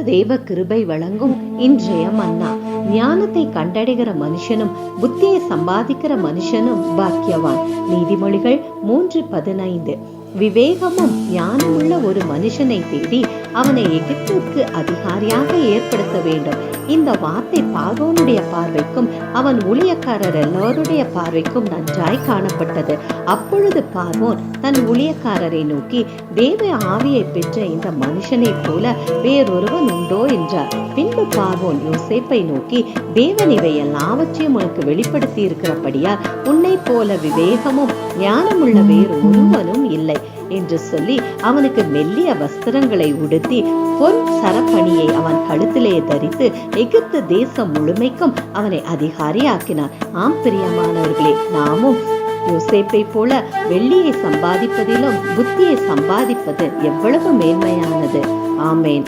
தேவ கிருபை வழங்கும் இன்றைய மன்னா. ஞானத்தை கண்டடைகிற மனுஷனும் புத்தியை சம்பாதிக்கிற மனுஷனும் பாக்கியவான். நீதிமொழிகள் 3:15. விவேகமும் ஞானமுள்ள ஒரு மனுஷனை தேடி அவனை எகிப்துக்கு அதிகாரியாக ஏற்படுத்த வேண்டும். இந்த வார்த்தை பார்வோனுடைய பார்வைக்கும் அவன் ஊழியக்காரர் எல்லோருடைய பார்வைக்கும் நன்றாய் காணப்பட்டது. அப்பொழுது பார்வோன் தன் ஊழியக்காரரை நோக்கி, தேவ ஆவியை பெற்ற இந்த மனுஷனை போல வேறொருவன் உண்டோ என்றார். பின்பு பார்வோன் யோசேப்பை நோக்கி, தேவன் இவை எல்லாவற்றையும் உனக்கு வெளிப்படுத்தி இருக்கிறபடியால் உன்னை போல விவேகமும் ஞானமுள்ள வேறு ஒருவனும் இல்லை என்று சொல்லி அவனுக்கு மெல்லிய வஸ்திரங்களை உடுத்தி பொன் சரப்பணியை அவன் கழுத்திலே தரித்து எகிப்து தேசம் முழுமைக்கும் அவனை அதிகாரியாக்கினான். ஆம் பிரியமானவர்களே, நாமும் யோசேப்பை போல வெள்ளியை சம்பாதிப்பதிலும் புத்தியை சம்பாதிப்பது எவ்வளவு மேன்மையானது. ஆமேன்.